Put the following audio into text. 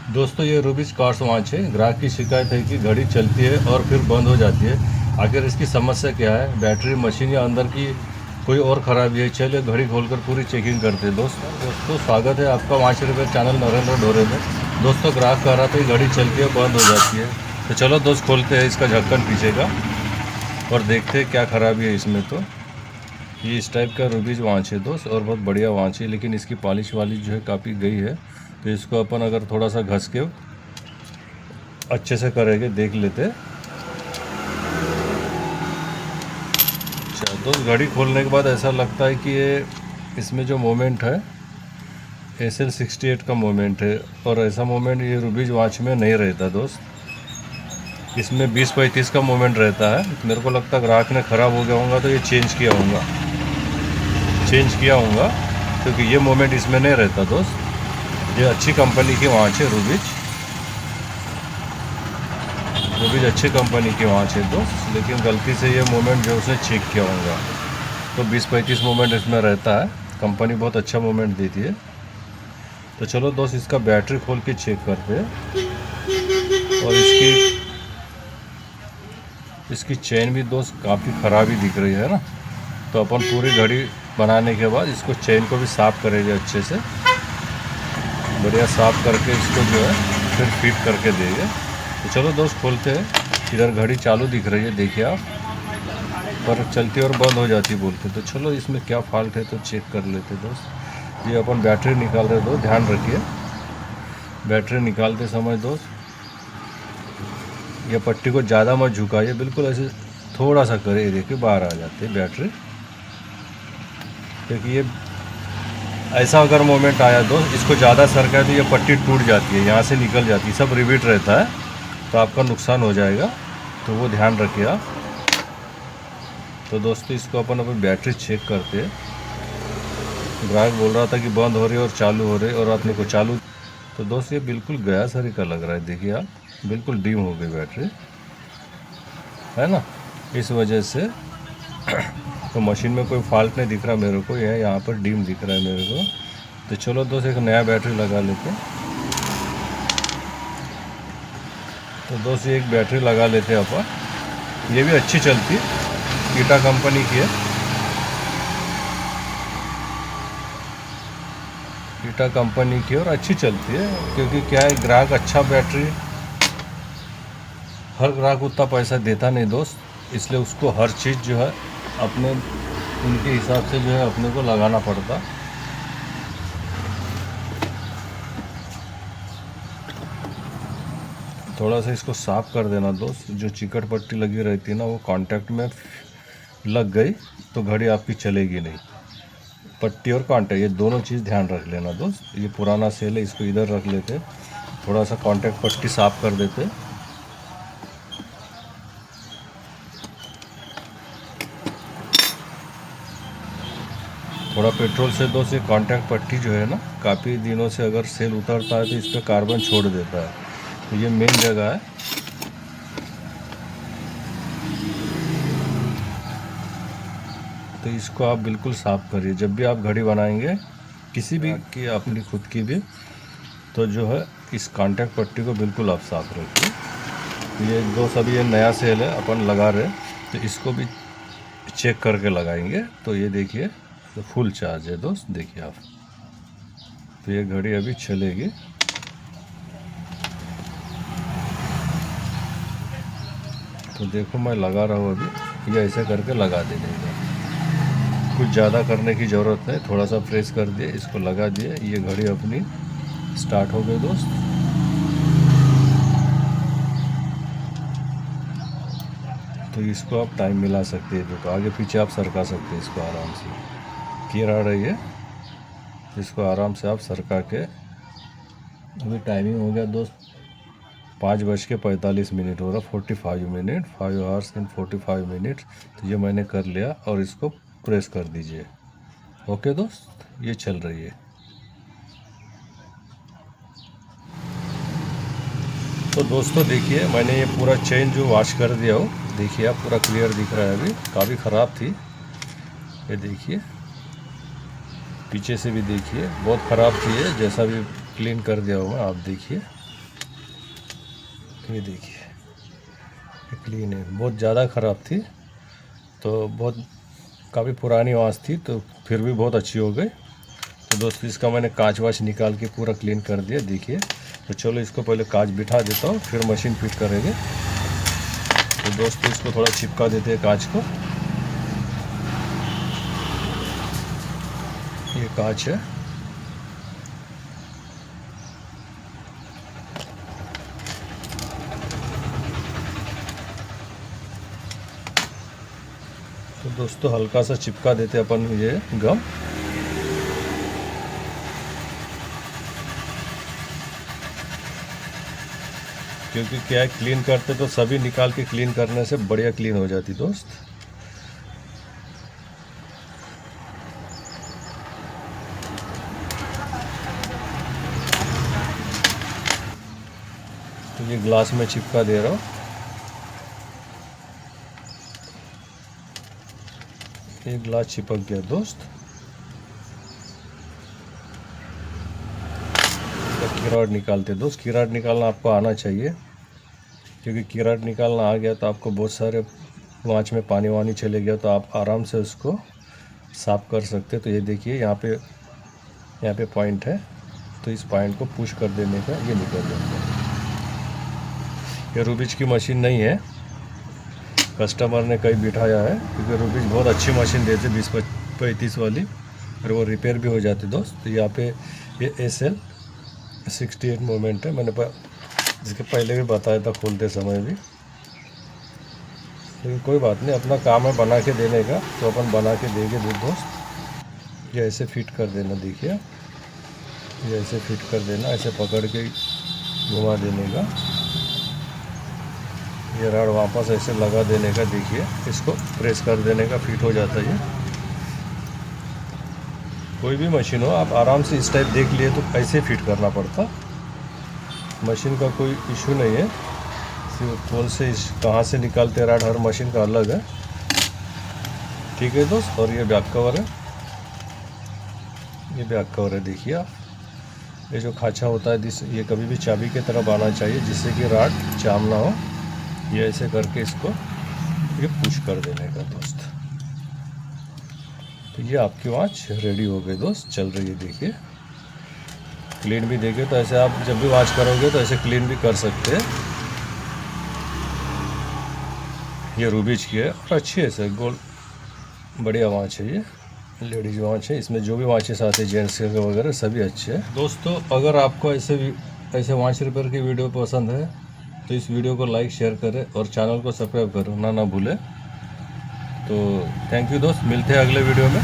दोस्तों ये रूबीज cars watch है। ग्राहक की शिकायत है कि घड़ी चलती है और फिर बंद हो जाती है। आखिर इसकी समस्या क्या है? बैटरी, मशीन या अंदर की कोई और ख़राबी है? चलिए घड़ी खोलकर पूरी चेकिंग करते हैं। दोस्तों स्वागत है आपका वॉच रिपेयर चैनल नरेंद्र डोरे में। दोस्तों ग्राहक कह रहा था कि घड़ी चलती है बंद हो जाती है। तो चलो दोस्त खोलते हैं इसका ढक्कन पीछे का और देखते हैं क्या ख़राबी है इसमें। तो ये इस टाइप का रूबीज वॉच है दोस्त, और बहुत बढ़िया वॉच है, लेकिन इसकी पॉलिश वालिश जो है काफ़ी गई है। तो इसको अपन अगर थोड़ा सा घस के अच्छे से करेंगे, देख लेते। अच्छा दोस्त, घड़ी खोलने के बाद ऐसा लगता है कि ये इसमें जो मोमेंट है SL68 का मोमेंट है, और ऐसा मोमेंट ये रूबीज वॉच में नहीं रहता दोस्त। इसमें 20-35 का मोमेंट रहता है। मेरे को लगता है ग्राहक ने ख़राब हो गया होगा तो ये चेंज किया होगा, क्योंकि ये मोमेंट इसमें नहीं रहता दोस्त। ये अच्छी कंपनी की वॉच है रूबीज अच्छी कंपनी की वॉच है दोस्त, लेकिन गलती से ये मोमेंट जो उसने चेक किया होगा। तो 20-35 मोमेंट इसमें रहता है। कंपनी बहुत अच्छा मोमेंट देती है। तो चलो दोस्त इसका बैटरी खोल के चेक करते हैं। और इसकी चेन भी दोस्त काफ़ी ख़राबी दिख रही है ना। तो अपन पूरी घड़ी बनाने के बाद इसको चेन को भी साफ़ करेंगे अच्छे से, बढ़िया साफ़ करके इसको जो है फिर फिट करके देंगे। तो चलो दोस्त खोलते हैं। इधर घड़ी चालू दिख रही है, देखिए आप, पर चलती और बंद हो जाती बोलते। तो चलो इसमें क्या फॉल्ट है तो चेक कर लेते दोस्त। ये अपन बैटरी निकाल रहे दोस्त, ध्यान रखिए बैटरी निकालते समय दोस्त ये पट्टी को ज़्यादा मत झुकाइए, बिल्कुल ऐसे थोड़ा सा करे, ये देखिए बाहर आ जाती है बैटरी। क्योंकि ये ऐसा अगर मोमेंट आया दोस्त, इसको ज़्यादा सरका तो ये पट्टी टूट जाती है, यहाँ से निकल जाती है, सब रिविट रहता है, तो आपका नुकसान हो जाएगा। तो वो ध्यान रखिए आप। तो दोस्तों इसको अपन अभी बैटरी चेक करते हैं। ग्राहक बोल रहा था कि बंद हो रही है और चालू हो रही है, और आपने को चालू। तो दोस्त ये बिल्कुल गया सरी का लग रहा है, देखिए आप, बिल्कुल डिम हो गई बैटरी, है ना। इस वजह से तो मशीन में कोई फॉल्ट नहीं दिख रहा मेरे को, यह यहाँ पर डिम दिख रहा है मेरे को। तो चलो दोस्त एक नया बैटरी लगा लेते हैं। तो दोस्त ये एक बैटरी लगा लेते हैं अपन। ये भी अच्छी चलती है, कीटा कंपनी की है। कीटा कंपनी की और अच्छी चलती है, क्योंकि क्या है, ग्राहक अच्छा बैटरी, हर ग्राहक उतना पैसा देता नहीं दोस्त, इसलिए उसको हर चीज़ जो है अपने उनके हिसाब से जो है अपने को लगाना पड़ता। थोड़ा सा इसको साफ़ कर देना दोस्त। जो चिकट पट्टी लगी रहती है ना, वो कांटेक्ट में लग गई तो घड़ी आपकी चलेगी नहीं। पट्टी और कांटेक्ट, ये दोनों चीज़ ध्यान रख लेना दोस्त। ये पुराना सेल है, इसको इधर रख लेते, थोड़ा सा कांटेक्ट पट्टी साफ़ कर देते। थोड़ा पेट्रोल से दोस्त ये कांटेक्ट पट्टी जो है ना, काफ़ी दिनों से अगर सेल उतरता है तो इस पर कार्बन छोड़ देता है। तो ये मेन जगह है। तो इसको आप बिल्कुल साफ़ करिए जब भी आप घड़ी बनाएंगे, किसी भी की, अपनी खुद की भी। तो जो है इस कांटेक्ट पट्टी को बिल्कुल आप साफ़ रखिए। ये दोस्त अभी ये नया सेल है अपन लगा रहे, तो इसको भी चेक करके लगाएंगे। तो ये देखिए, तो फुल चार्ज है दोस्त, देखिए आप। तो ये घड़ी अभी चलेगी। तो देखो मैं लगा रहा हूँ अभी, ये ऐसे करके लगा देने का, कुछ ज़्यादा करने की ज़रूरत नहीं, थोड़ा सा प्रेस कर दिए, इसको लगा दिए, ये घड़ी अपनी स्टार्ट हो गई दोस्त। तो इसको आप टाइम मिला सकते हैं, तो आगे पीछे आप सरका सकते हैं इसको आराम से। क्लियर आ रही है, इसको आराम से आप सरका के। अभी टाइमिंग हो गया दोस्त 5:45 हो रहा, 45 मिनट, 5 आवर्स एंड 45 मिनट। तो ये मैंने कर लिया, और इसको प्रेस कर दीजिए। ओके दोस्त, ये चल रही है। तो दोस्तों देखिए, मैंने ये पूरा चेन जो वॉश कर दिया हो, देखिए आप, पूरा क्लियर दिख रहा है। अभी काफ़ी ख़राब थी, ये देखिए, पीछे से भी देखिए बहुत ख़राब थी, ये जैसा भी क्लीन कर दिया होगा आप देखिए। ये देखिए क्लीन है। बहुत ज़्यादा ख़राब थी तो बहुत काफ़ी पुरानी वाच थी तो फिर भी बहुत अच्छी हो गई। तो दोस्तों इसका मैंने कांच वाच निकाल के पूरा क्लीन कर दिया देखिए। तो चलो इसको पहले कांच बिठा देता हूँ फिर मशीन फिट करेंगे। तो दोस्तों इसको थोड़ा चिपका देते हैं कांच को। ये कांच है। तो दोस्तों हल्का सा चिपका देते अपन ये गम। क्योंकि क्या है क्लीन करते तो सभी निकाल के क्लीन करने से बढ़िया क्लीन हो जाती दोस्त। तो ये ग्लास में चिपका दे रहा हूँ। ये ग्लास चिपक गया दोस्त। कीराड निकालते दोस्त। कीराड निकालना आपको आना चाहिए क्योंकि कीराड निकालना आ गया तो आपको बहुत सारे वाच में पानी वानी चले गया तो आप आराम से उसको साफ कर सकते। तो ये देखिए यहाँ पे पॉइंट है तो इस पॉइंट को पुश कर देने का ये निकल जाता है। ये रूबिच की मशीन नहीं है, कस्टमर ने कहीं बिठाया है क्योंकि रूबिच बहुत अच्छी मशीन देते 20-35 वाली और वो रिपेयर भी हो जाती दोस्त। तो यहाँ पे ये SL 68 मोमेंट है। मैंने जिसके पहले भी बताया था खोलते समय भी। लेकिन कोई बात नहीं, अपना काम है बना के देने का तो अपन बना के देंगे दोस्त। ये ऐसे फिट कर देना देखिए। ये ऐसे फिट कर देना, ऐसे पकड़ के घुमा देने का। ये रॉड वापस ऐसे लगा देने का देखिए। इसको प्रेस कर देने का फिट हो जाता है। ये कोई भी मशीन हो आप आराम से इस टाइप देख लिए तो ऐसे फिट करना पड़ता। मशीन का कोई इशू नहीं है, सिर्फ कौन से कहाँ से निकालते रॉड हर मशीन का अलग है। ठीक है दोस्त। और ये बैक कवर है। ये बैक कवर है देखिए आप। ये जो खांचा होता है ये कभी भी चाबी की तरफ आना चाहिए जिससे कि रॉड जाम ना हो। ये ऐसे करके इसको ये पुश कर देने का दोस्त। तो ये आपकी वॉच रेडी हो गई दोस्त, चल रही है देखिए। क्लीन भी देखिए तो ऐसे आप जब भी वॉच करोगे तो ऐसे क्लीन भी कर सकते हैं। ये रूबिच की है और अच्छी है सर, गोल्ड बढ़िया वॉच है। ये लेडीज वॉच है। इसमें जो भी वॉचेस आते हैं जेंट्स के वगैरह सभी अच्छे हैं दोस्तों। अगर आपको ऐसे वॉच रिपेयर की वीडियो पसंद है तो इस वीडियो को लाइक शेयर करें और चैनल को सब्सक्राइब करना ना भूलें। तो थैंक यू दोस्त, मिलते हैं अगले वीडियो में।